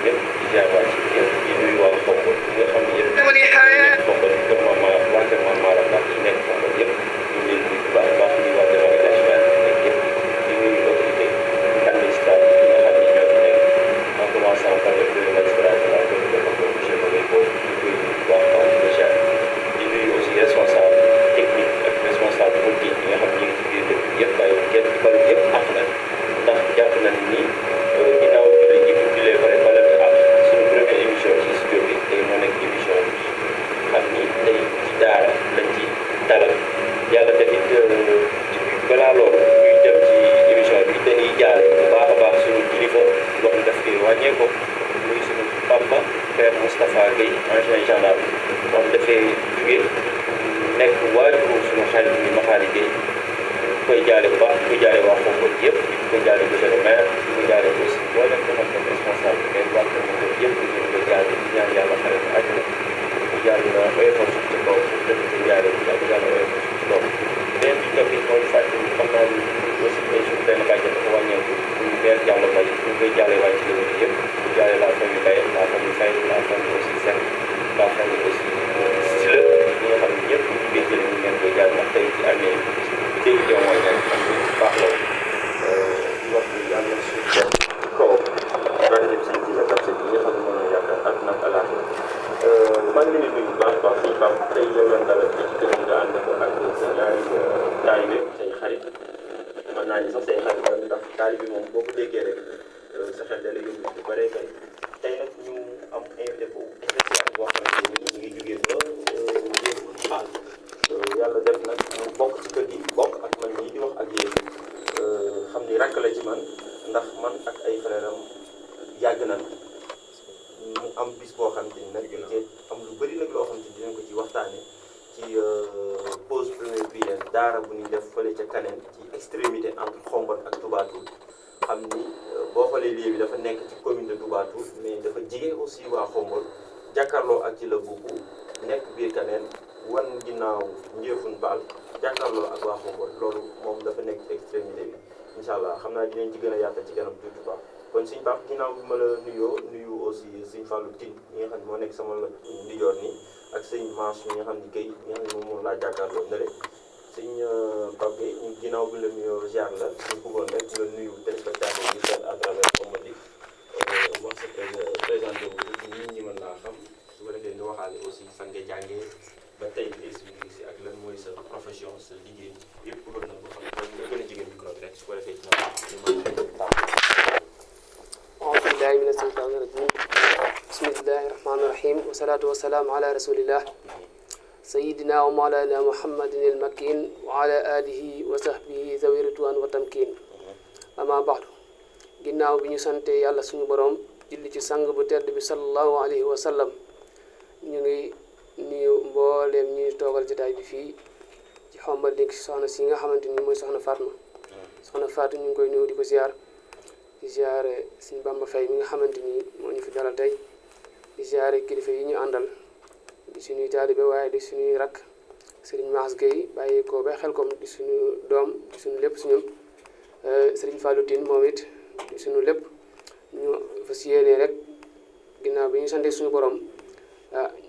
yëpp di ziar waa ci yëpp di nuyu waa Xombol ñi nga xam ne yëpp nekk Xombol kër Mama waa kër Mama Mara Mbacke yi nekk Xombol yëpp ñu ngi leen di nuyu bu baax a baax di waa démarrage nekk yëpp di nuyu autorité administrative yi nga xam ne ñoo fi nekk en commençant par le premier magistrat de la commune de Xombol monsieur Maguette Mbow ñu koy nuyu bu baax a baax di ziar di nuyu aussi responsable technique ak responsable politique yi nga xam ne ñu ngi ci biir dëkk bi yëpp bàyyi kenn di balu yëpp àq na ndax jàpp nañ ni ginnaaw julli ji bu jullee bare balante ak suñu première émission ci studio bi tey moo nekk émission bi xam ni tey ci daara lañ ci dalal yàlla def it balaa loolu ñuy dem ci émission bi dañuy jaale bu baax a baax suñu kilifa wax ni daf koy wàññeeku muy suñu papa père Moustapha Guèye ancien gendarme moom dafay jóge nekk waajuru suñu xarit bi Maxaali Guèye koy jaale bu baax di ko jaale waa Xombol yëpp di ko jaale monsieur le maire di ko jaale aussi boo leen ko xam ne responsable mais waa Xombol yëpp di ko jaale di ñaan yàlla xare ko àjjana di yàlla oyofal suuf ci kaw dëkk ci jaale bi ak yàlla oyofal suuf ci kaw beneen bi topp it mooy fàtte xam naa ni aussi tey suñu benn bàjjen dafa wàññeeku ñu benn jàll bay ñu koy jaale waa ci léegi yëpp di jaale la famille Baye la famille Faye la famille aussi Seck la famille aussi Sila ñi nga xam ne ñëpp ñu koy jëlee ñu ngeen koy jaale ndax tey ci année dégg nga mooy ñaan xam nga baax la di wax ni yàlla suuf ci kaw daan dem seen ji la dab seen yi nga xam ne moom la yaakaar àdduna ak àllaaxira maa ngi leen di nuyu bu baax a baax suñu Pape tey yow lan dalal ci kër gi nga ànd ko ak sa ñaari taalibe say xarit mën naa ni sax say xarit la ndax taalibe moom boo ko déggee rek sa xel da lay yóbbu bu bëree bëri tey nag ñu am invité bu spécial boo xamante ni ñu ngi jugee ba Njéemul Fall yàlla def nag mu bokk ci kër gi bokk ak man ñii di wax ak yéen xam ni rakk la ci man ndax man ak ay frère am yàgg nañ mu am bis boo xam te ni nag am lu bëri nag loo xam te dinañ ko ci waxtaane ci pause première prière daara bu ñuy def fële ca Kaneen ci extrémité entre Xombol ak Touba Toul xam ni boo xoolee lii bi dafa nekk ci commune de Touba Toul mais dafa jige aussi waa Xombol jàkkaarloo ak ci la buggu nekk biir Kaneen wan ginnaaw Njéefun Baal jàkkaarloo ak waa Xombol loolu moom dafa nekk ci extrémité bi incha allah xam naa dinañ ci gën a yaatal ci kanam tuuti baax kon suñu baax ginnaaw bi ma la nuyu aussi suñ Fallou Tine mi nga xam ne moo nekk sama la ndijoor nii ak sëñ Manche mi nga xam ne Guèye mi nga xam ne moom laa jàkkaarloo ne rek sëñ Pape Guèye ñu ginnaaw bi la nuyoo ziar la ñu bëggoon rek nga nuyu téléspectateur yi seet à travers Xombol wax sa présenté wu ci nit ñi mën laa xam su ko defee ñu waxaale aussi fan nga jàngee ba tey si ak lan mooy sa profession sa liggéey yëpp bëggoon na ko xam nga gën a jigéen micro bi rek su ko defee ñu أعوذ بالله من الشيطان الرجيم بسم الله الرحمن الرحيم والصلاة والسلام على رسول الله سيدنا ومولانا محمد المكين وعلى آله وصحبه ذوي الرضوان والتمكين أما بعد ginnaaw bi ñu sante yàlla suñu borom julli ci sang bu tedd bi sallallahu alayhi wa sallam ñu ngi nuyu mbooleem ñuy toogal jotaay bi fii ci Xombol di soxna si nga xamante ni mooy soxna Fatma soxna Fatou ñu ngi koy nuyu di ko ziar di ziare suñu Bamba Faye mi nga xamante ni moo ñu fi dalal tey di ziare kilifa yi ñu àndal di suñuy taalibe waaye di suñuy rakk Serigne Mass Gueye bàyyi ko ba Xelkom di suñu doom di suñu lépp suñu Serigne Fallou Tine moom it di suñu lépp ñu fas yéene rek ginnaaw bi ñu sante suñu borom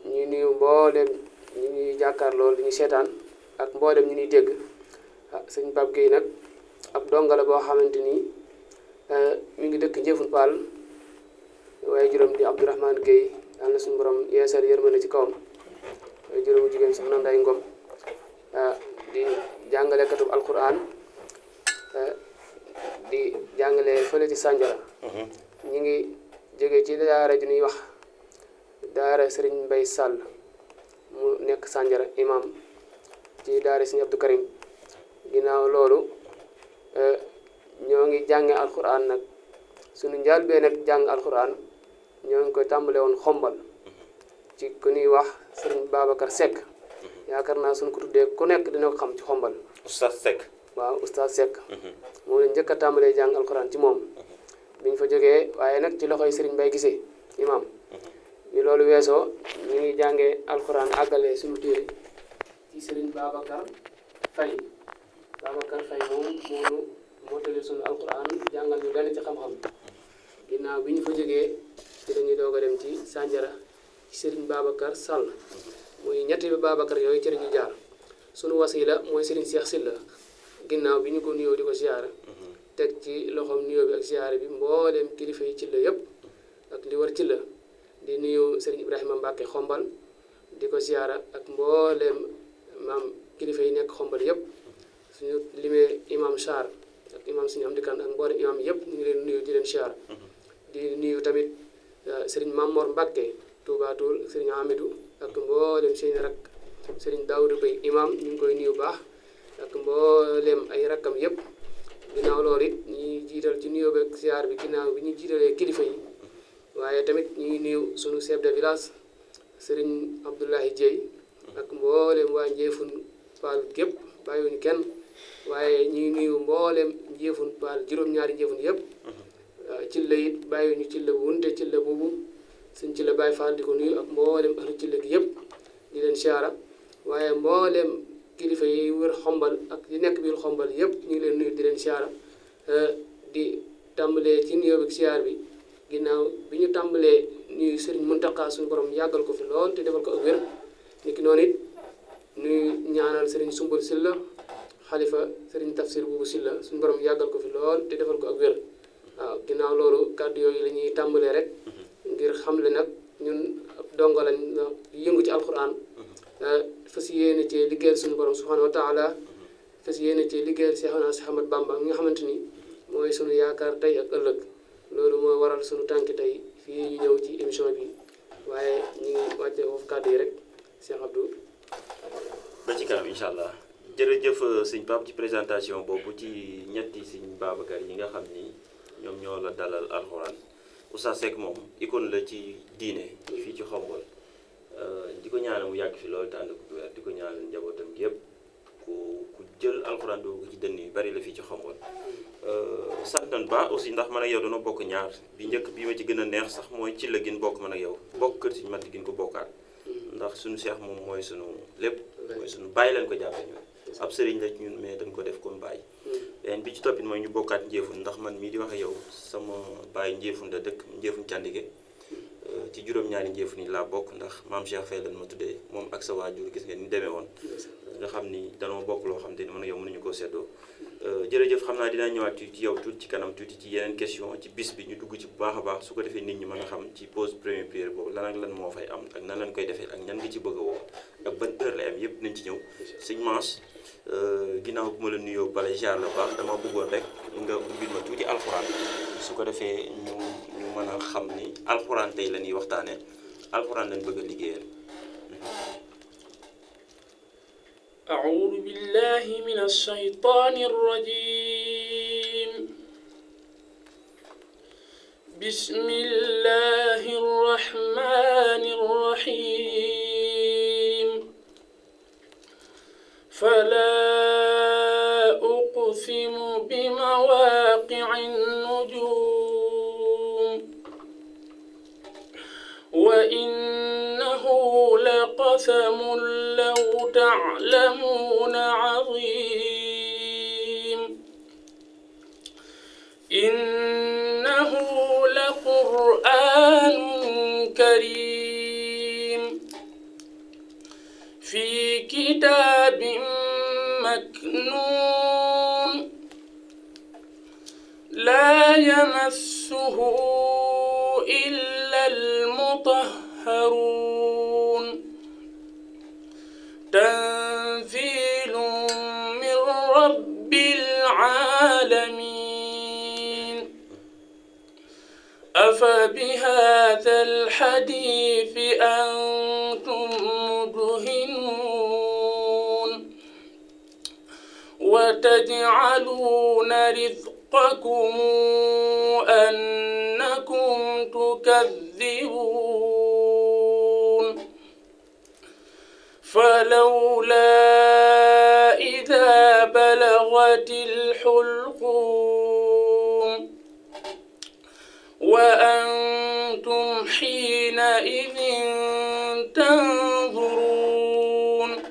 ñu nuyu mboolem ñu ñuy jàkkaarloo di ñu seetaan ak mboolem ñu ñuy dégg sëñ Pape Gueye nag ab donga la boo xamante ni mi ngi dëkk Njéefun Paal waaye juróom di Abdourahmane Gueye yàlla na suñu borom yeesal yërmande ci kawam waaye juróomu jigéen soxna Nday Ngom di jàngalekatub alquran di jàngale fële ci Sandiara ñi ngi jóge ci daara ju ñuy wax daara Serigne Mbaye Sall mu nekk Sandiara imam ci daara Serigne Abdou Karim ginnaaw loolu ñoo ngi jànge alquran nag suñu njaal bee nag jàng alquran ñoo ngi koy tàmbale woon Xombol ci ku ñuy wax Serigne Babacar Seck yaakaar naa suñu ko tuddee ku nekk dina ko xam ci Xombol Oustaz Seck waaw Oustaz Seck moo leen njëkk a tàmbalee jàng alquran ci moom biñ fa jógee waaye nag ci loxoy Serigne Mbaye Gisee imam bi loolu weesoo ñu ngi jàngee alquran àggale suñu téere ci Serigne Babacar Faye moom moonu moo tële suñu alquran jàngal ñu lenn ci xam-xam ginnaaw bi ñu fa jógee ci lañu Sandiara ci Serigne Babacar Sall muy ñetti Babacar yooyu ci lañu jaar sunu wasila mooy Serigne Cheikh Sylla ginnaaw bi ñu ko nuyoo di ko siyaara teg ci loxoom nuyoo bi ak siyaare bi mbooleem kilifa yi ci la yëpp ak li war ci la di nuyu Serigne Ibrahima Mbacke xombal di ko siyaara ak mbooleem maam kilifa yi nekk xombal yëpp suñu limee imam Sarr ak imam suñu am dikan ak mbooleem imam yëpp ñu ngi leen nuyu di leen siyaara di nuyu tamit Serigne Mamor Mbacke Touba Toul Serigne Amidou ak mbooleem seeni rak Serigne Daouda Bey imam ñu ngi koy nuyu baax ak mbooleem ay rakkam yëpp ginnaaw loolu it ñuy jiital ci nuyoo beeg siyaar bi ginnaaw bi ñu jiitalee kilifa yi waaye tamit ñu ngi nuyu sunu chef de village Serigne Abdoulaye Dieye ak mbooleem waa Njeefun Paal gépp bàyyiwuñu kenn waaye ñu ngi nuyu mbooleem Njeefun Paal juróom-ñaari Njeefun yëpp ci la it bàyyiwuñu ci la wunte ci la boobu suñ ci la Baye Fall di ko nuyu ak mbooleem ahlu ci la gi yëpp di leen siyaara waaye mbooleem kilifa yi wër xombal ak yi nekk biir xombal yëpp ñu ngi leen nuyu di leen siyaara di tàmbalee ci nuyoo bi siyaar bi ginnaaw bi ñu tàmbalee nuyu Serigne Mountakha suñu borom yàggal ko fi lool te defal ko ak wér niki noonu it nuyu ñaanal Serigne Sumbul Sylla xalifa Serigne Tafsir Buubu Sylla suñu borom yàggal ko fi lool te defal ko ak wér waaw ginnaaw loolu kàddu yooyu la ñuy tàmbalee rek ngir xamle nag ñun dongo lañ yëngu ci alquran fas yéene ci liggéeyal suñu borom subhanahu wa taala fas yéene ci liggéeyal Seexuna Seex Ahmad Bamba mi nga xamante ni mooy sunu yaakaar tey ak ëllëg loolu moo waral sunu tànki tey fii ñu ñëw ci émission bi waaye ñu ngi wàcce foofu kàddu yi rek Cheikh Abdou. ba ci kanam incha allah jërëjëf sëñ Pape ci présentation boobu ci ñetti sëñ Babacar yi nga xam ni ñoom ñoo la dalal alxuraan Oustaz Seck moom icône la ci diine fii ci Xombol di ko ñaanal mu yàgg fi loolu te ànd ko wér di ko ñaanal njabootam gi yëpp ku jël alxuraan doo ko ci dënn yu bari la fii ci Xombol sant nañ ba aussi ndax man ak yow dañoo bokk ñaar bi njëkk bi ma ci gën a neex sax mooy ci la gën bokk man ak yow bokk kër siñu mat gën ko bokkaat ndax suñu seex moom mooy suñu lépp mooy suñu bàyyi leen ko jàppe ñun ab sëriñ la ñun mais dañ ko def comme bàyyi beneen bi ci toppit mooy ñu bokkaat Njeefun ndax man mii di wax ak yow sama bàyyi Njeefun da dëkk Njeefun Càndige ci juróom-ñaari Njeefun yi laa bokk ndax maam Cheikh Faye lan ma tuddee moom ak sa waajur gis nga ni demee woon nga xam ni danoo bokk loo xam te ni mën a yow mënuñu koo seddoo jërëjëf xam naa dinaa ñëwaat ci yow tuuti ci kanam tuuti ci yeneen question ci bis bi ñu dugg ci bu baax a baax su ko defee nit ñi mën a xam ci pause première prière boobu lan ak lan moo fay am ak nan lañ koy defee ak ñan nga ci bëgg a woo ak ban heure lay am yëpp nañ ci ñëw sëñ Mass ginnaaw bu ma la nuyoo bala jaar la baax dama bëggoon rek nga ubbil ma tuuti alxuraan su ko defee ñu mën a xam ni alxuraan tey la ñuy waxtaane alxuraan lañ bëgg a liggéeyal أعوذ بالله من الشيطان الرجيم بسم الله الرحمن الرحيم فلا أقسم بمواقع النجوم وإنه لقسم لو تعلمون عظيم إنه لقرآن كريم في كتاب مكنون لا يمسه إلا المطهرون تنزيل من رب العالمين أفبهذا الحديث أنتم مدهنون وتجعلون رزقكم أنكم تكذبون فلولا إذا بلغت الحلقوم وأنتم حينئذ تنظرون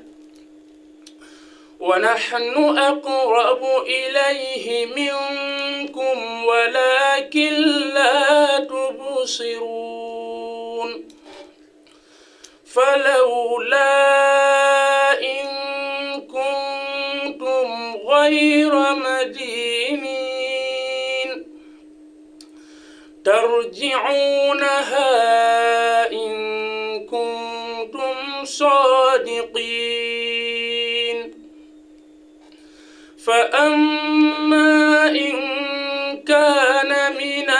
ونحن أقرب إليه منكم ولكن لا تبصرون فلولا إن كنتم غير مدينين ترجعونها إن كنتم صادقين فأما إن كان من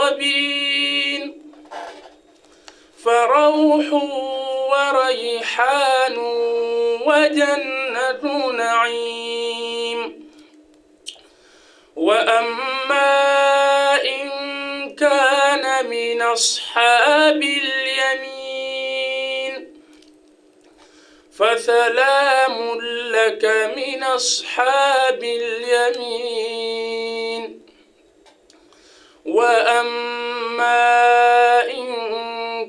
المقربين فروح وريحان وجنة نعيم وأما إن كان من أصحاب اليمين فسلام لك من أصحاب اليمين وأما إن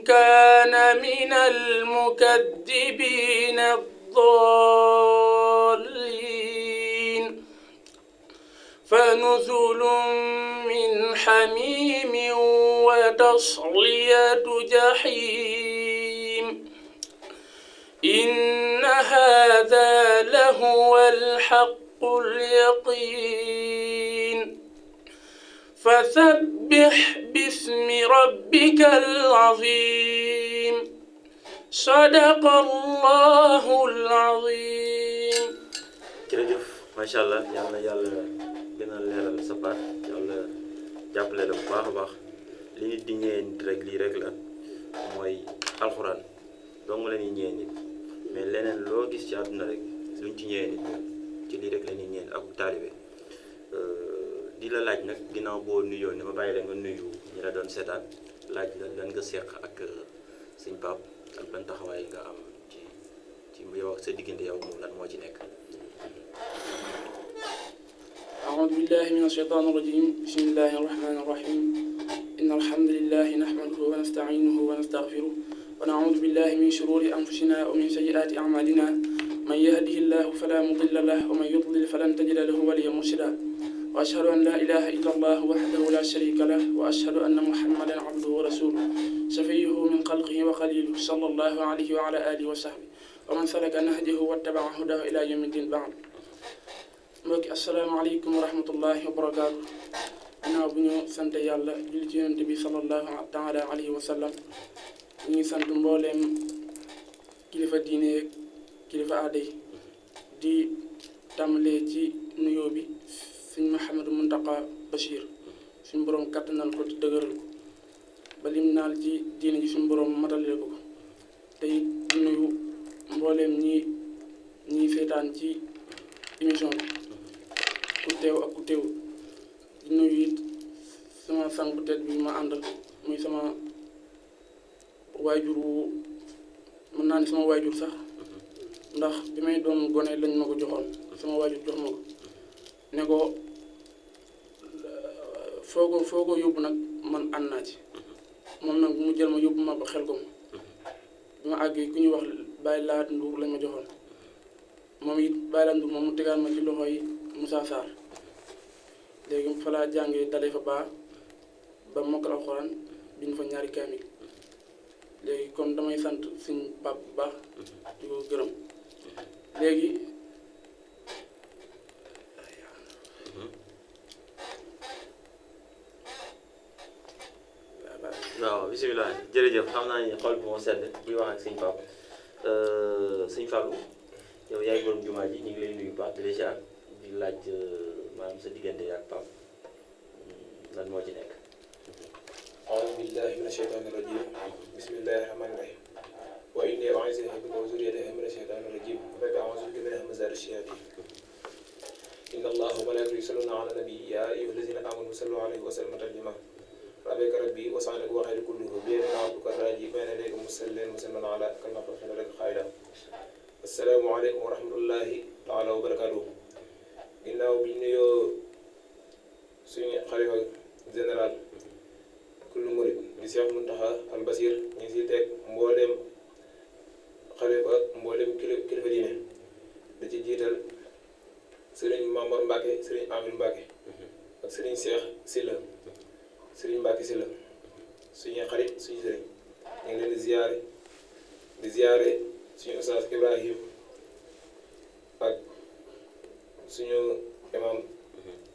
كان من المكذبين الضالين فنزل من حميم وتصلية جحيم إن هذا لهو الحق اليقين فسبح باسم ربك العظيم صدق الله العظيم. jërëjëf macha allah yal na yàlla gën a leeral sa baat yàlla jàppale la bu baax a baax li nit di ñëwee nit rek lii rek la mooy alxuraan dong la ñuy ñëwee nit mais leneen loo gis ci àdduna rek luñ ci ñëwee nit ci lii rek la ñuy ñëwee ak taalibe di la laaj nag ginnaaw boo nuyoo ne ma bàyyi la nga nuyu ñi la doon seetaan laaj la lan nga seq ak sëñ Pape ak ban taxawaay nga am ci yow ak sa diggante yow moom lan moo ci nekk. أعوذ بالله من الشيطان الرجيم بسم الله الرحمن الرحيم إن الحمد لله نحمده ونستعينه ونستغفره ونعوذ بالله من شرور أنفسنا ومن سيئات أعمالنا من يهده الله فلا مضل له ومن يضلل فلن تجد له وليا مرشدا وأشهد أن لا إله إلا الله وحده لا شريك له وأشهد أن محمدا عبده ورسوله شفيه من خلقه وخليله صلى الله عليه وعلى آله وصحبه ومن سلك نهجه واتبع هداه إلى يوم الدين بعد mbokki asalaamaaleykum wa rahmatullahi wa barakaatu ginnaaw bu ñu sant yàlla julli ci yonent bi sallallahu taala alayhi wa sallam ñu ngi sant mbooleem kilifa diine yeeg kilifa aada yi di tàmbalee ci nuyoo bi sëñ Mouhamadou Mountakha Bachir suñu borom kattanal ko te dëgëral ko ba lim naal ci diine ji suñu borom matalale ko te it di nuyu mbooleem ñi seetaan ci émission bi ku teew ak ku teew di nuyu it sama sang bu tedd bi ma àndal muy sama waajur wu mën naa ni sama waajur sax ndax bi may doon gone lañ ma ko joxoon sama waajur jox ma ko ne ko foo ko yóbbu nag man ànd naa ci moom nag mu jël ma yóbbu ma ba xel ko bi ma àggee ku ñuy wax Baye Laat Ndour lañ ma joxoon moom it Baye Laat Ndour moom mu tegaat ma ci loxo yi Moussa Sarr léegi fa laa jàngee dalee fa ba mokkal alxuraan bind fa ñaari kaamil léegi kon damay sant suñ pap bu baax di ko gërëm léegi waaw bisimilah jërëjëf xam naa ni xol bi moo sedd di wax ak sëñ Pape sëñ Fallou yow yaay borom jumaa ji ñu ngi lay nuyu baax di la ziar di laaj maanaam sa diggante ak Pape lan moo ci nekk. أعوذ بالله من الشيطان الرجيم بسم الله الرحمن الرحيم وإني أعيذها بك وذريتها من الشيطان الرجيم رب أعوذ بك من همزات الشياطين إن الله وملائكته يصلون على النبي يا أيها الذين آمنوا صلوا عليه وسلموا تسليما ربك ربي وسعدك وخير كله بيد عبدك الراجي بين يديك مسلم مسلما على كلمة خير لك خيرا السلام عليكم ورحمة الله تعالى وبركاته ginnaaw bi ñu nuyoo suñu xalifa général kullu murid di Cheikh Mountakha Al Basir ñu si teg mbooleem xalifa mbooleem kilifa diine da ci jiital sëriñ Mamor Mbacke sëriñ Amil Mbacke ak sëriñ Cheikh Sylla sëriñ Mbacke Sylla suñu xarit suñu sëriñ ñu ngi leen di ziyaare di ziare suñu Oustaz Ibrahim ak suñu imam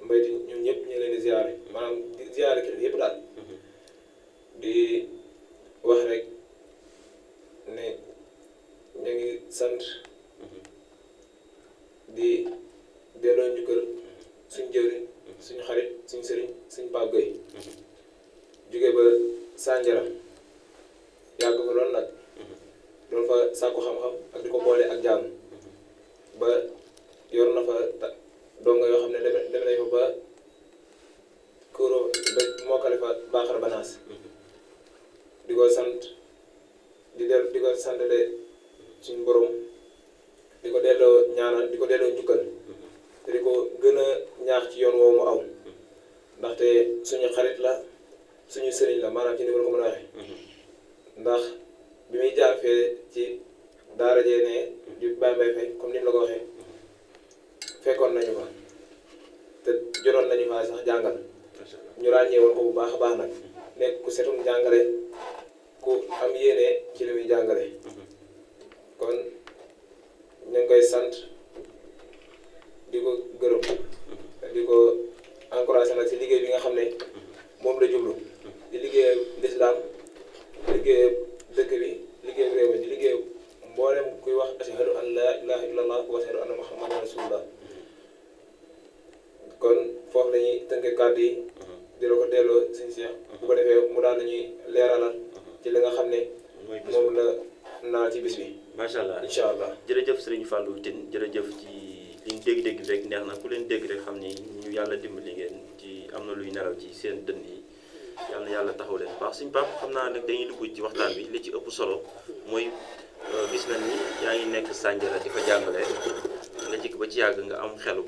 mbayti ñoom ñëpp ñu leen di ziare maanaam di ziare kilifa yëpp daal di wax rek ne ñu ngi sant di delloo njukkal suñu jëwriñ suñu xarit suñu sëriñ suñu Pape Gueye jóge ba Sandiara yàgg fa loolu nag doon fa sàkku xam-xam ak di ko boole ak jàmm ba yor na fa donga yoo xam ne dem nañ fa ba kóoro ba mokkale fa baaxara banaas di ko sant di ko santale suñu borom di ko delloo ñaanal di ko delloo njukkal te di ko gën a ñaax ci yoon woowu mu aw ndaxte suñu xarit la suñu sëriñ la maanaam ci ni ma la ko mën a waxee ndax bi muy jaar fee ci daara jee ne di Baye Mbaye Faye comme ni mu la ko waxee fekkoon nañu fa te jotoon nañu fa sax jàngal ñu ràññee woon ko bu baax a baax nag nekk ku setum jàngale ku am yéene ci li muy jàngale kon ñu ngi koy sant di ko gërëm di ko encouragé nag si liggéey bi nga xam ne moom la jublu di liggéeyal lislaam liggéeyal dëkk bi liggéeyal réew mi di liggéeyal mboolem kuy wax ashhadu an laa ilaaha illallah wa ashhadu anna muhammadan rasulullah kon foofu la ñuy tënke kàddu yi di la ko delloo sëñ Cheikh bu ko defee mu daal lañuy leeralal ci li nga xam ne moom la naa ci bis bi macha allah incha allah jërëjëf Serigne Fallou Tine jërëjëf ci liñ dégg-dégg rek neex na ku leen dégg rek xam ni ñu yàlla dimbali ngeen ci am na luy nelaw ci seen dënn yi yàlla taxaw leen baax suñu Pape xam naa nag dañuy dugg ci waxtaan bi li ci ëpp solo mooy gis nañ ni yaa ngi nekk Sandiara di fa jàngale nga jikk ba ci yàgg nga am xelu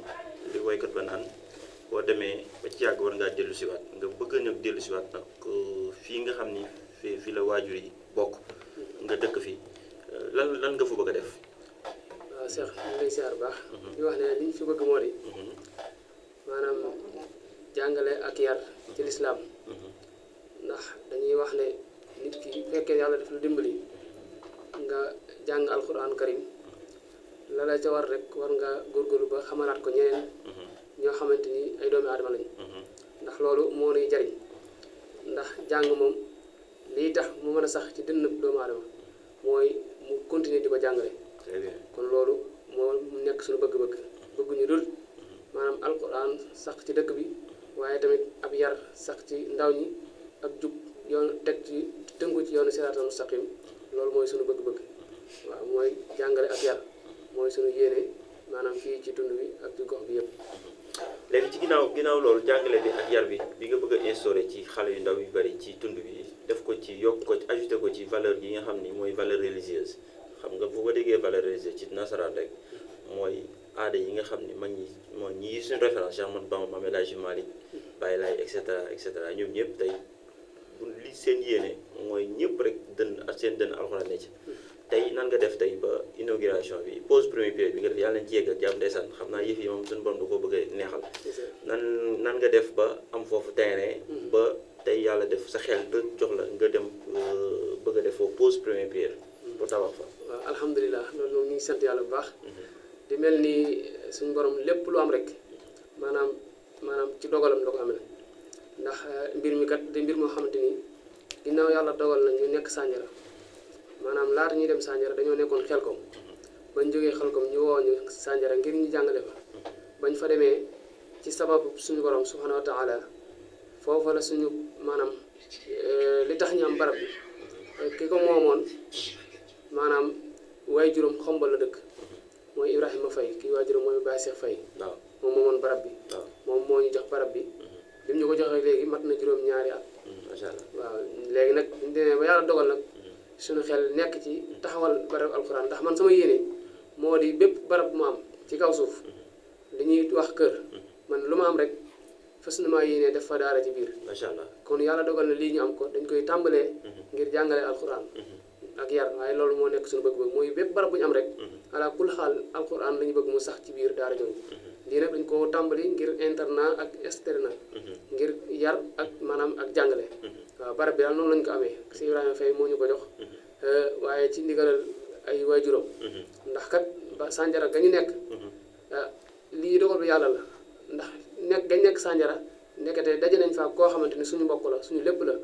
li woykat ba naan boo demee ba ci yàgg war ngaa dellu siwaat nga bëgg nag dellu siwaat nag fii nga xam ni fii la waajur yi bokk nga dëkk fi lan nga fa bëgg a def. waaw Cheikh ñu ngi lay siyaar baax. di wax ne li ñu fi bëgg moo di. maanaam jàngale ak yar ci lislaam ndax dañuy wax ne nit ki bu fekkee yàlla daf la dimbali nga jàng alquran karim la la ca war rek war nga góorgóorlu ba xamalaat ko ñeneen ñoo xamante ni ay doomi aadama lañ ndax loolu moo nuy jariñ ndax jàng moom lii tax mu mën a sax ci dënn doomu aadama mooy mu continuer di ko jàngale kon loolu moo nekk suñu bëgg-bëgg bëgguñu dul maanaam alquran sax ci dëkk bi waaye tamit ab yar sax ci ndaw ñi ak jub yoon tënku ci yoonu siraatal mustaqim loolu mooy suñu bëgg-bëgg waaw mooy jàngale ak yar mooy suñu yéene maanaam fii ci tund bi ak ci gox bi yëpp. léegi ci ginnaaw loolu jàngale bi ak yar bi nga bëgg a instauré ci xale yu ndaw yu bari ci tund bi def ko ci yokk ko ajouté ko ci valeur yi nga xam ni mooy valeur religieuse xam nga bu ko déggee valeur religieuse ci nasaraan rek mooy aada yi nga xam ni mag ñi moo ñi suñu référence Cheikh Ahmadou Bamba Mame El Hadji Malick Baye Laye et cetera ñoom ñëpp tey li seen yéene mooy ñëpp rek seen dënn alxuraan ne ci tey nan nga def tey ba inauguration bi pose premier pierre bi nga def yàlla nañ ci yegg ak jàmm ndeysaan xam naa yëf yi moom suñu borom da koo bëgg a neexal nan nga def ba am foofu terrain ba tey yàlla def sa xel da jox la nga dem bëgg a def foofu pose premier pierre pour tabax fa. waaw alhamdulilah loolu moom ñu ngi sant yàlla bu baax di mel ni suñu borom lépp lu am rek maanaam ci dogalam la ko amee ndax mbir mi kat di mbir moo xamante ni ginnaaw yàlla dogal na ñu nekk Sandiara maanaam laata ñuy dem Sandiara dañoo nekkoon Xelkom bañ jógee Xelkom ñu woo ñu Sandiara ngir ñu jàngale fa bañ fa demee ci sababu suñu borom subhanahu wa taala foofa la suñu maanaam li tax ñu am barab bi ki ko moomoon maanaam waay juróom Xombal la dëkk mooy Ibrahima Faye kii waay juróom mooy Baye Cheikh Faye moom moomoon barab bi moom moo ñu jox barab bi bi ñu ko joxee léegi mat na juróom-ñaari at macha allah waaw léegi nag ñu demee ba yàlla dogal nag suñu xel nekk ci taxawal barab alxuraan ndax man sama yéene moo di bépp barab bu ma am ci kaw suuf li ñuy wax kër man lu ma am rek fas na maa yéene def fa daara ci biir macha allah kon yàlla dogal na lii ñu am ko dañ koy tàmbalee ngir jàngale alxuraan ak yar waaye loolu moo nekk suñu bëgg-bëgg mooy bépp barab bu ñu am rek ala kul xaal alxuraan la ñu bëgg mu sax ci biir daara jooju lii nag dañ ko tàmbali ngir internat ak externat ngir yar ak maanaam ak jàngale waaw barab bi daal noonu lañu ko amee si Ibrahima Faye moo ñu ko jox waaye ci ndigalal ay waajuram ndax kat ba Sandiara ga ñu nekk lii dogal bi yàlla la ndax nekk gañ nekk Sandiara nekkate daje nañ fa koo xamante ni suñu mbokk la suñu lépp la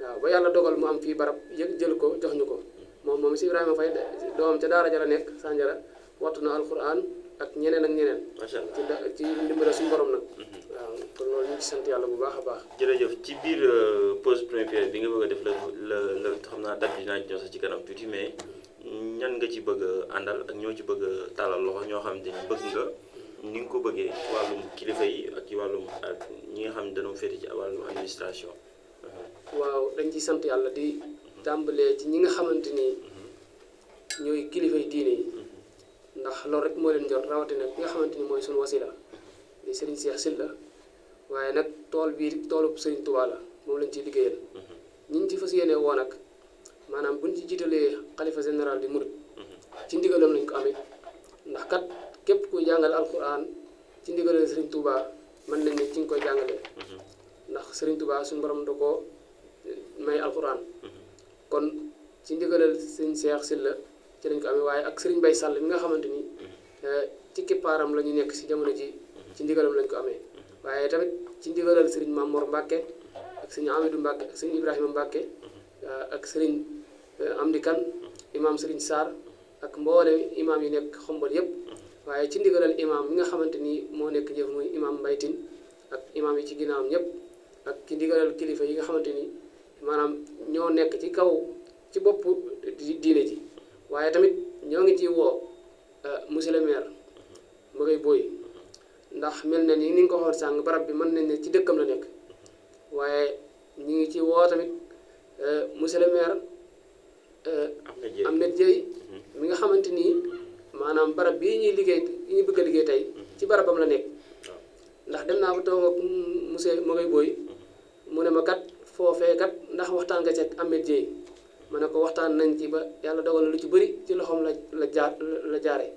waaw ba yàlla dogal mu am fii barab jël ko jox ñu ko moom si Ibrahima Faye doomam ca daara jara nekk Sandiara wattu na alquran ak ñeneen ak ñeneen ci ndimbal suñu borom nag waaw kon loolu ñu ci sant yàlla bu baax a baax. jërëjëf ci biir pause première bi nga bëgg a def la xam naa date bi naa ñëw sax ci kanam tuuti mais ñan nga ci bëgg a àndal ak ñoo ci bëgg a tàllal loxo ñoo xam te ni bëgg nga ni nga ko bëggee ci wàllum kilifa yi ak ci wàllum ak ñi nga xam ne dañoo féete ci wàllum administration. waaw dañ ciy sant yàlla di tàmbalee ci ñi nga xamante ni ñooy kilifa yi diine yi ndax loolu rek moo leen jot rawatina ki nga xamante ni mooy suñu wasila di Serigne Cheikh Sylla waaye nag tool bii toolu Serigne Touba la moom lañ ciy liggéeyal ñi ñu ci fas yéene woon nag maanaam buñ ci jiitalee xalifa général di murid ci ndigalam lañ ko amee ndax kat képp kuy jàngale alquran ci ndigalal Serigne Touba mën nañ ne ci nga koy jàngalee ndax Serigne Touba suñu borom da ko may alquran kon ci ndigalal Serigne Cheikh Sylla ci lañ ko amee waaye ak Serigne Baye Sall mi nga xamante ni ci kippaaram la ñu nekk si jamono ji ci ndigalam lañ ko amee waaye tamit ci ndigalal Serigne Mamour Mbacke ak Serigne Amidou Mbacke ak Serigne Ibrahima Mbacke ak Serigne Amdi Kane imam Serigne Sarr ak mboole imam yi nekk xombal yëpp waaye ci ndigalal imam mi nga xamante ni moo nekk jëf muy imam Mbaytin ak imam yi ci ginnaawam ñëpp ak ci ndigalal kilifa yi nga xamante ni maanaam ñoo nekk ci kaw ci bopp diine ji waaye tamit ñoo ngi ci woo monsieur le maire Magay Boy ndax mel na ni nga ko waxoon sàng barab bi mën nañ ne ci dëkkam la nekk waaye ñu ngi ci woo tamit monsieur le maire Ahmed Dieye mi nga xamante ni maanaam barab bii ñuy liggéey yi ñu bëgg a liggéey tey ci barabam la nekk ndax dem naa ba toog ak monsieur Magay Boy mu ne ma kat foofee kat ndax waxtaan nga ca Ahmed Dieye ma ne ko waxtaan nañ ci ba yàlla dogal na lu ci bëri ci loxoom la jaare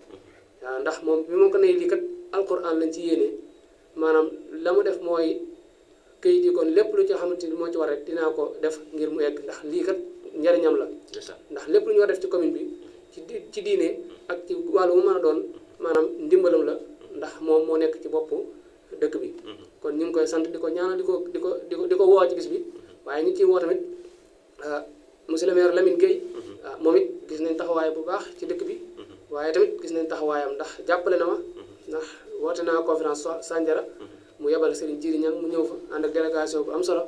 waaw ndax moom bi ma ko nee lii kat alquran lañ ci yéene maanaam la mu def mooy këyit yi kon lépp lu ci xamante ni moo ci war rek dinaa ko def ngir mu egg ndax lii kat njariñam la ndax lépp lu ñu war def ci commune bi ci diine ak ci wàllu mu mën a doon maanaam ndimbalam la ndax moom moo nekk ci bopp dëkk bi kon ñu ngi koy sant di ko ñaanal di ko woo ci bis bi waaye ñu ciy woo tamit monsieur le maire Lamine Gueye moom it gis nañ taxawaay bu baax ci dëkk bi waaye tamit gis nañ taxawaayam ndax jàppale na ma ndax woote naa conférence Sandiara mu yebal Serigne Djiri Niang mu ñëw fa ànd ak délégation bu am solo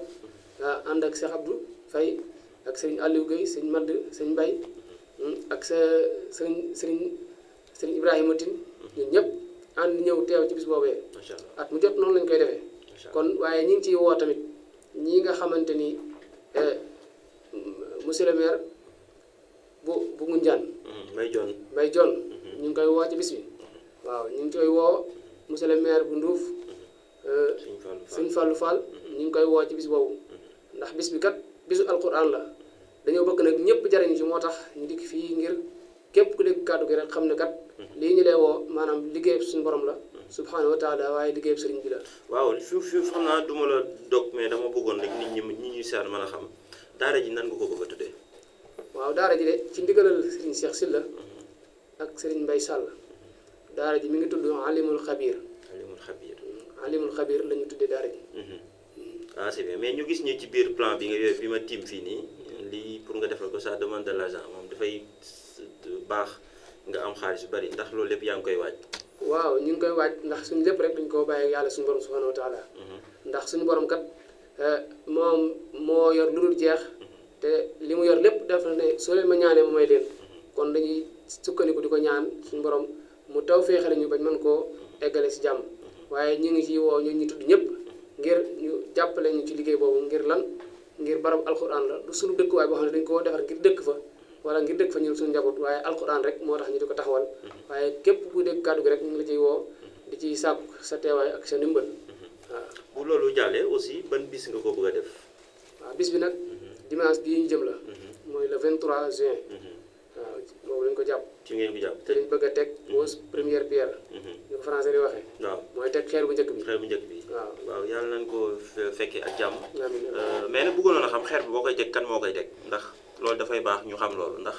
ànd ak Cheikh Abdou Faye ak Serigne Aliou Gueye Serigne Madd Serigne Mbaye ak sa Serigne Ibrahima Tine ñun ñëpp ànd ñëw teew ci bis boobee at mu jot noonu lañ koy defee kon waaye ñi ngi ciy woo tamit ñi nga xamante ni monsieur le maire bu Ngoundiane Mbaye Dione ñu ngi koy woo ci bis bi waaw ñu ngi koy woo monsieur le maire bu Ndouf Sëñ Fallou Fall ñu ngi koy woo ci bis boobu ndax bis bi kat bisu alquran la dañoo bëgg nag ñëpp jariñu ci moo tax ñu dikk fii ngir képp ku dégg kàddu gi rek xam ne kat lii ñu lay woo maanaam liggéeyub suñu borom la subhanahu wa taala waaye liggéeyub sëriñ bi la. waaw fi xam naa duma la dog mais dama bëggoon rek nit ñi seet mën a xam daara ji nan nga ko bëgg a tuddee. waaw daara ji de ci ndigalal Serigne Cheikh Sylla ak Serigne Mbaye Sall daara ji mi ngi tudd Alimul Xabir. Alimul Xabir la ñu tuddee daara ji. ah c'est bien mais ñu gis ñu ci biir plan bi ma tiim fii nii lii pour nga defal ko ça demande de l'argent moom dafay baax nga am xaalis bu bari ndax loolu lépp yaa ngi koy waaj. waaw ñu ngi koy waaj ndax suñu lépp rek dañ koo bàyyi ak yàlla suñu borom subhanahu wa taala ndax suñu borom kat moom moo yor lu dul jeex te li mu yor lépp def na ne soo leen ma ñaanee ma may leen kon dañuy sukkandiku di ko ñaan suñu borom mu taw féexale ñu bañ mën koo eggale si jàmm waaye ñu ngi ci woo ñu tudd ñëpp ngir ñu jàppale ñu ci liggéey boobu ngir lan ngir barab alquran la du suñu dëkkuwaay boo xam ne dañ koo defar ngir dëkk fa wala ngir dëkk fa ñun suñu njaboot waaye alquran rek moo tax ñu di ko taxawal waaye képp ku dégg kàddu gi rek ñu ngi la ciy woo di ciy sàkku sa teewaay ak sa ndimbal waaw. bu loolu jàllee aussi ban bis nga ko bëgg a def. waaw bis bi nag dimanche bii ñu jëm la mooy le 23 juin waaw boobu lañ ko jàpp. ci ngeen ko jàpp te dañ bëgg a teg pose première pierre. ñu ko français di waxee. waaw mooy teg xeer bu njëkk bi. xeer bu njëkk bi. waaw yàlla nañ ko fekkee ak jàmm. amiin mais nag bëggoon na xam xeer bi boo koy teg kan moo koy teg ndax loolu dafay baax ñu xam loolu ndax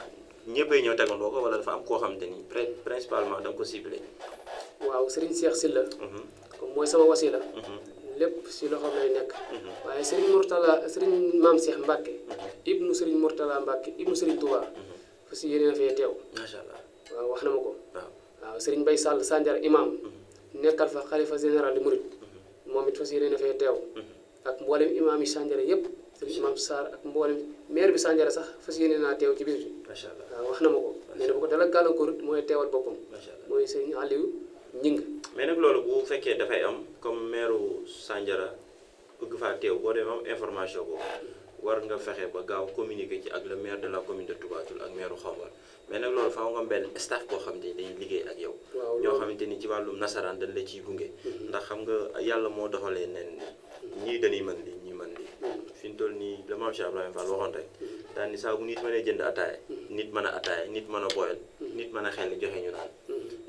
ñëppay ñëw tegandoo ko wala dafa am koo xamante ni principalement da nga ko ciblé. waaw Serigne Cheikh Sylla comme mooy sama wasila lépp si loxoom lay nekk waaye Serigne Maam Cheikh Mbacke ibnu Serigne Mourtala Mbacke ibnu Serigne Touba fa si yéene na fee teew macha allah waaw wax na ma ko waaw waaw Serigne Bay Sall Sandiara imam nekkal fa xalifa général di Mouride moom it fa si yéene na fee teew ak mboolem imam yi Sandiara yëpp Serigne Maam Sarr ak mboolem maire bi Sandiara sax fa si yéene naa teew ci bis bi macha allah waaw wax na ma ko nee na bu ko dala gàllankoor mooy teewal boppam macha allah mooy Serigne Aliou Ñing mais nag loolu bu fekkee dafay am comme maire Sandiara bëgg faa teew boo demee am information boobu war nga fexe ba gaaw communiquer ci ak le maire de la commune de Touba Toul ak maire Xombol mais nag loolu faaw nga am benn staff boo xam ne dañuy liggéey ak yow. ñoo xamante ni ci wàllum nasaraan dañ la ciy gunge. ndax xam nga yàlla moo doxalee nen ñii dañuy mën lii ñii mën lii. fi mu toll nii la maam Cheikh Ibrahima Fall waxoon rek daal ni saa bu nit mënee jënd ataaya nit mën a ataaya nit mën a boyal nit mën a xel joxe ñu naan.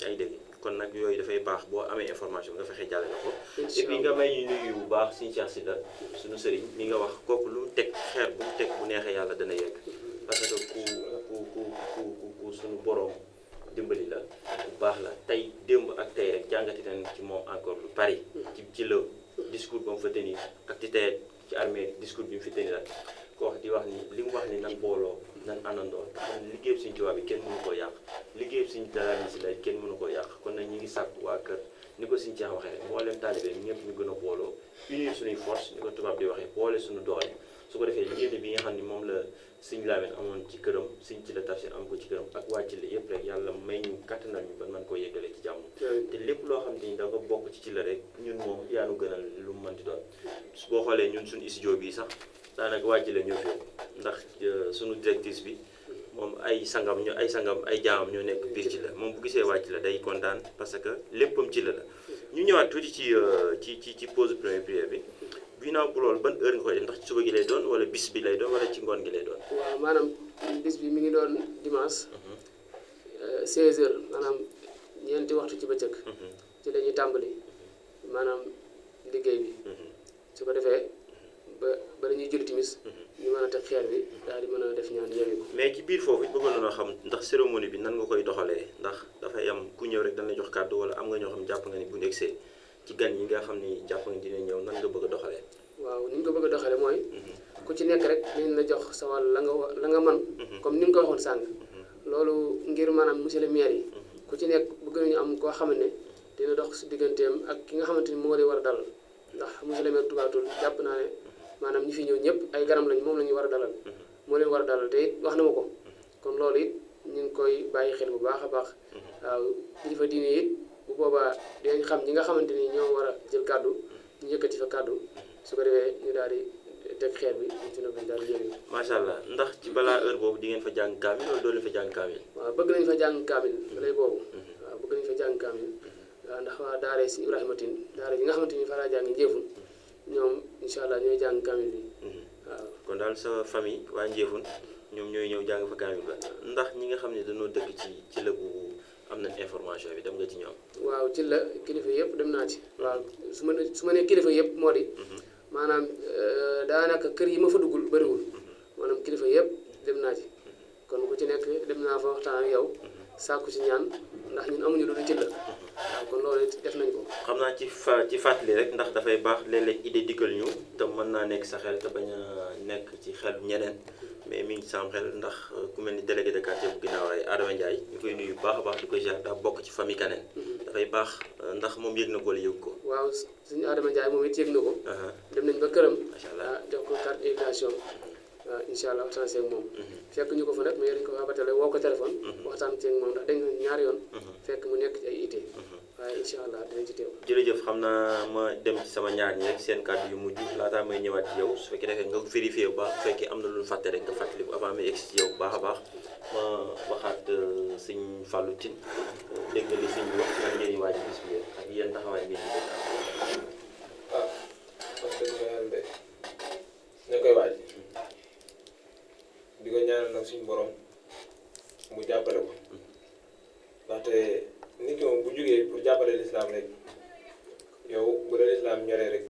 yaa ngi dégg kon nag yooyu dafay baax boo amee information nga fexe jàllale ko. et puis nga may ñu nuyu bu baax suñu Cheikh Sylla suñu sëriñ mi nga wax kooku lu mu teg xeer bu mu teg bu neexee yàlla dana yegg parce que ku suñu borom dimbali la bu baax la tey démb ak tey rek jàngati nañ ci moom encore lu bari ci la discours ba mu fa tenir ak ci tey ci armée discours bi mu fi tenir ak ko wax di wax ni li mu wax ni nan booloo nan àndandoo xam ne liggéeyub Sëriñ Tuubaa bi kenn mënu koo yàq liggéeyub Sëriñ Daaru Sylla kenn mënu koo yàq kon nag ñu ngi sàkk waa kër ni ko Sëriñ Cheikh waxee rek mboolem taalibe ñëpp ñu gën a booloo unir suñuy force ni ko tubaab di waxee boole suñu doole su ko defee yéene bi nga xam ni moom la Sëriñ Lamin amoon ci këram Sëriñ Sylla Tafsir am ko ci këram ak wàcc la yëpp rek yàlla may ñu kattanal ñu ba mën koo yeggale ci jàmm te lépp loo xam ni da nga bokk ci la rek ñun moom yaanu gënal lu mu mënti doon boo xoolee ñun suñu studio bi sax daanaka wàcc la ñoo fi ndax suñu directrice bi moom ay jaamam ñoo nekk biir ci la moom bu gisee wàcc la day kontaan parce que léppam ci la ñu ñëwaat tuuti ci pause première prière bi ginnaaw bu loolu ban heure nga koy def ndax ci suba gi lay doon wala bis bi lay doon wala ci ngoon gi lay doon. waaw maanaam bis bi mi ngi doon dimanche 16h maanaam ñeenti waxtu ci bëccëg ci la ñuy tàmbali maanaam liggéey bi su ko defee ba dañuy julli timis ñu mën a teg xeer bi daal di mën a def ñaan yeewi ko mais ci biir foofu bëggoon nañoo xam ndax cérémonie bi nan nga koy doxalee ndax dafay am ku ñëw rek dañ lay jox kàddu wala am nga ñoo xam jàpp nga ni bu ndegsee ci gan yi nga xam ni jàpp nga dina ñëw nan nga bëgg a doxalee. waaw ni ñu ko bëgg a doxalee mooy ku ci nekk rek dinañ la jox sa wàll la nga man comme ni nga ko waxoon sànq loolu ngir maanaam monsieur le maire yi ku ci nekk bëgg nañu am koo xamante ne dina dox si digganteem ak ki nga xamante ni moo lay war a dalal ndax monsieur le maire Touba Toul jàpp naa ne maanaam ñi fi ñëw ñëpp ay ganam lañ moom la ñu war a dalal moo leen war a dalal te it wax na ma ko kon loolu it ñu ngi koy bàyyi xel bu baax a baax waaw kilifa diine it bu boobaa dinañ xam ñi nga xamante ni ñoo war a jël kàddu ñu yëkkati fa kàddu su ko defee ñu daal di teg xeer bi ci noonu daal di jëriñ. macha allah ndax ci balaa heure boobu di ngeen fa jàng kaamil wala doo leen fa jàng kaamil. waaw bëgg nañ fa jàng kaamil lay boobu. waaw bëgg nañ fa jàng kaamil waaw ndax waa daara si Ibrahima Tine daara yi nga xamante ni fa laa jàng Njéefun ñoom incha allah ñooy jàng kaamil bi waaw. kon daal sa famille waa Njéefun ñoom ñooy ñëw jàng fa kaamil ba ndax ñi nga xam ne dañoo dëkk ci la bu am nañ information bi dem nga ci ñoom. waaw ci la kilifa yëpp dem naa ci. waaw su ma nee kilifa yëpp moo di. maanaam daanaka kër yi ma fa duggul bëriwul maanaam kilifa yëpp dem naa ci kon ku ci nekk dem naa fa waxtaan ak yow sàkku ci ñaan ndax ñun amuñu lu dul ci la waaw kon loolu it def nañ ko. xam naa ci fàttali rek ndax dafay baax léeg-léeg idée dikkal ñu te mën naa nekk sa xel te bañ a nekk ci xel ñeneen mais mi ngi sam xel ndax ku mel ni délégué de quartier bu ginnaaw ay Adama Ndiaye ñu koy nuyu bu baax a baax di koy jaar daa bokk ci famille Kaneen dafay baax ndax moom yëg na ko la yëg ko. waaw suñu Adama Ndiaye moom it yëg na ko. dem nañ ba këram. macha allah jox ko carte invitation incha allah waxtaan seeg moom. fekk ñu ko fa nag mais dañ ko fa woo ko téléphone. waxtaan seeg moom ndax dañ ko ñaari yoon. fekk mu nekk ci ay ité waaye incha allah dinañ ci teew. jërëjëf xam naa ma dem ci sama ñaar ñi rek seen kàddu yu mujj laataa may ñëwaat ci yow su fekkee defee nga vérifié bu baax bu fekkee am na lu ñu fàtte rek nga fàttali ko avant may egsi ci yow bu baax a baax ma waxaat sëñ Fallou Tine dégg nga li sëñ bi wax ci lan ngeen waaj bis bi ak yéen taxawaay bi wax dëgg fa yàlla de ñu koy waaj di ko ñaanal nag suñu borom mu jàppale ko ndaxte nit ki moom bu jógee pour jàppale lislaam rek yow bu la lislaam ñoree rek